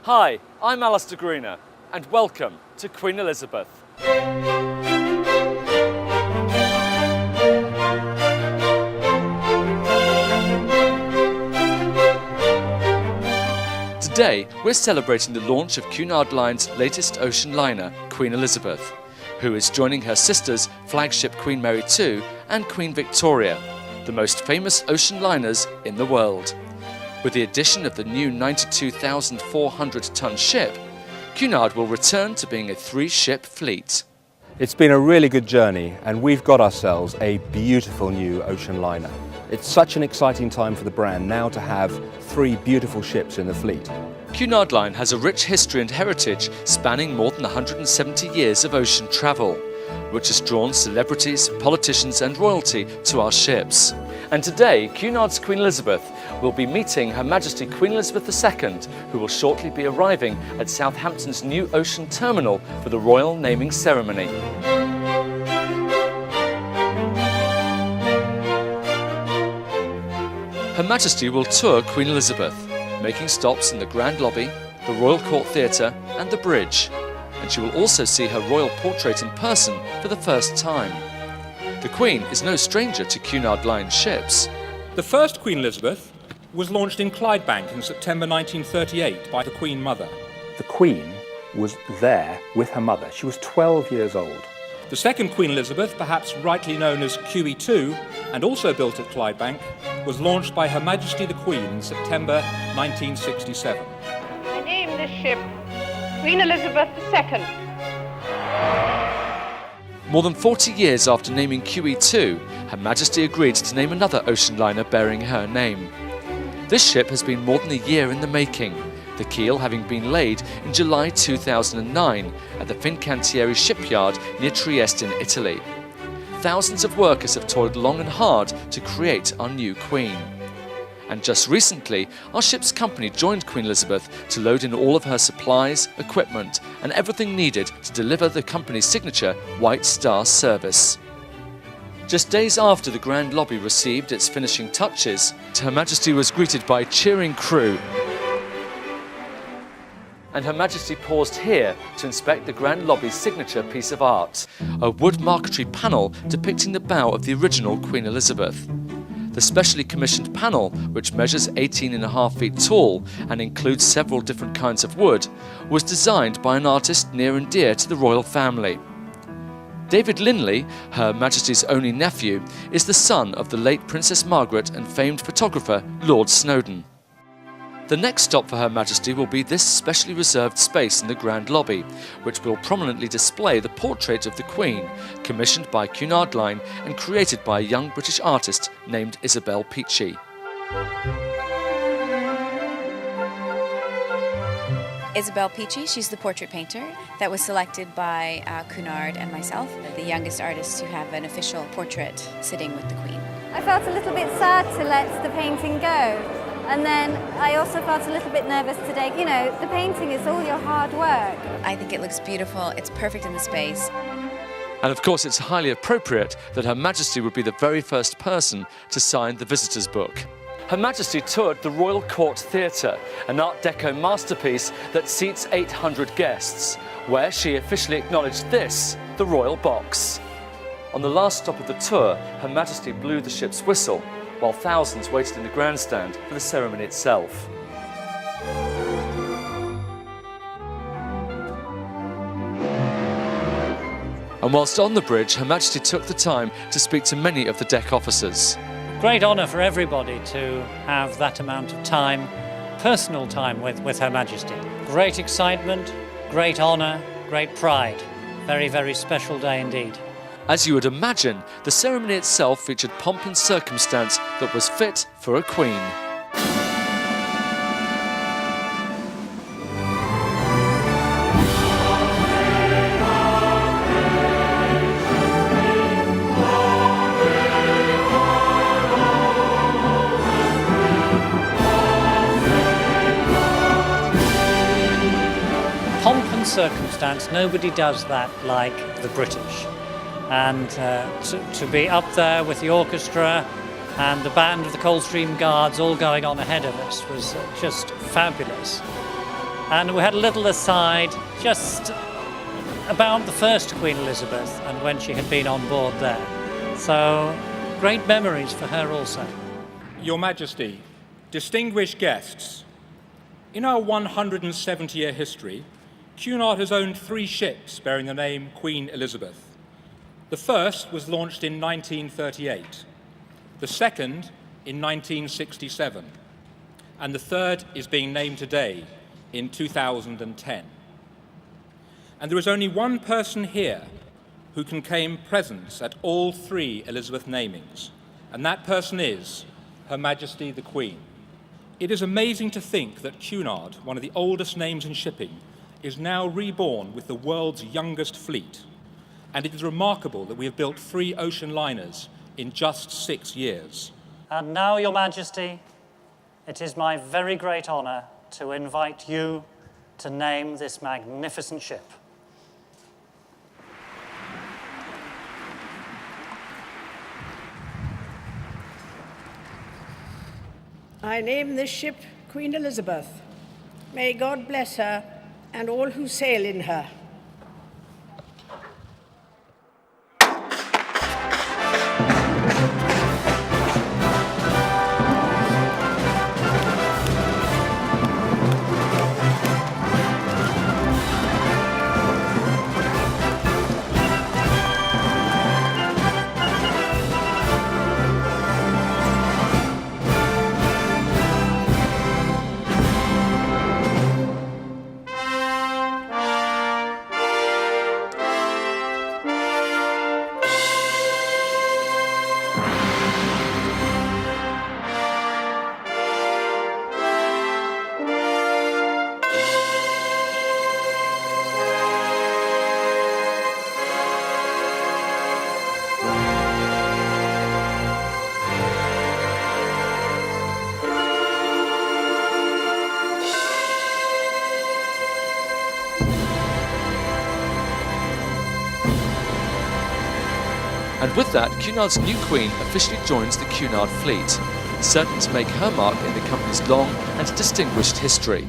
Hi, I'm Alistair Greener, and welcome to Queen Elizabeth. Today, we're celebrating the launch of Cunard Line's latest ocean liner, Queen Elizabeth, who is joining her sisters, flagship Queen Mary II and Queen Victoria, the most famous ocean liners in the world. With the addition of the new 92,400-ton ship, Cunard will return to being a 3-ship fleet. It's been a really good journey, and we've got ourselves a beautiful new ocean liner. It's such an exciting time for the brand now to have 3 beautiful ships in the fleet. Cunard Line has a rich history and heritage spanning more than 170 years of ocean travel, which has drawn celebrities, politicians and royalty to our ships. And today, Cunard's Queen Elizabeth will be meeting Her Majesty Queen Elizabeth II, who will shortly be arriving at Southampton's new ocean terminal for the royal naming ceremony. Her Majesty will tour Queen Elizabeth, making stops in the Grand Lobby, the Royal Court Theatre and the Bridge, and she will also see her royal portrait in person for the first time. The Queen is no stranger to Cunard Line ships. The first Queen Elizabeth was launched in Clydebank in September 1938 by the Queen Mother. The Queen was there with her mother. She was 12 years old. The second Queen Elizabeth, perhaps rightly known as QE2, and also built at Clydebank, was launched by Her Majesty the Queen in September 1967. I name this ship Queen Elizabeth II. More than 40 years after naming QE2, Her Majesty agreed to name another ocean liner bearing her name. This ship has been more than a year in the making, the keel having been laid in July 2009 at the Fincantieri shipyard near Trieste in Italy. Thousands of workers have toiled long and hard to create our new Queen. And just recently, our ship's company joined Queen Elizabeth to load in all of her supplies, equipment and everything needed to deliver the company's signature White Star service. Just days after the Grand Lobby received its finishing touches, Her Majesty was greeted by a cheering crew. And Her Majesty paused here to inspect the Grand Lobby's signature piece of art, a wood marquetry panel depicting the bow of the original Queen Elizabeth. The specially commissioned panel, which measures 18.5 feet tall and includes several different kinds of wood, was designed by an artist near and dear to the royal family. David Linley, Her Majesty's only nephew, is the son of the late Princess Margaret and famed photographer Lord Snowdon. The next stop for Her Majesty will be this specially reserved space in the Grand Lobby, which will prominently display the portrait of the Queen, commissioned by Cunard Line and created by a young British artist named Isabel Peachy. Isabel Peachy, she's the portrait painter that was selected by Cunard and myself, the youngest artists who have an official portrait sitting with the Queen. I felt a little bit sad to let the painting go. And then I also felt a little bit nervous today. You know, the painting is all your hard work. I think it looks beautiful. It's perfect in the space. And of course, it's highly appropriate that Her Majesty would be the very first person to sign the visitors' book. Her Majesty toured the Royal Court Theatre, an Art Deco masterpiece that seats 800 guests, where she officially acknowledged this, the Royal Box. On the last stop of the tour, Her Majesty blew the ship's whistle, while thousands waited in the grandstand for the ceremony itself. And whilst on the bridge, Her Majesty took the time to speak to many of the deck officers. Great honour for everybody to have that amount of time, personal time with Her Majesty. Great excitement, great honour, great pride. Very, very special day indeed. As you would imagine, the ceremony itself featured pomp and circumstance that was fit for a queen. Pomp and circumstance, nobody does that like the British. And to be up there with the orchestra and the band of the Coldstream Guards all going on ahead of us was just fabulous. And we had a little aside just about the first Queen Elizabeth and when she had been on board there. So, great memories for her also. Your Majesty, distinguished guests, in our 170-year history, Cunard has owned 3 ships bearing the name Queen Elizabeth. The first was launched in 1938, the second in 1967, and the third is being named today in 2010. And there is only one person here who can claim presence at all 3 Elizabeth namings, and that person is Her Majesty the Queen. It is amazing to think that Cunard, one of the oldest names in shipping, is now reborn with the world's youngest fleet. And it is remarkable that we have built 3 ocean liners in just 6 years. And now, Your Majesty, it is my very great honour to invite you to name this magnificent ship. I name this ship Queen Elizabeth. May God bless her and all who sail in her. And with that, Cunard's new queen officially joins the Cunard fleet, certain to make her mark in the company's long and distinguished history.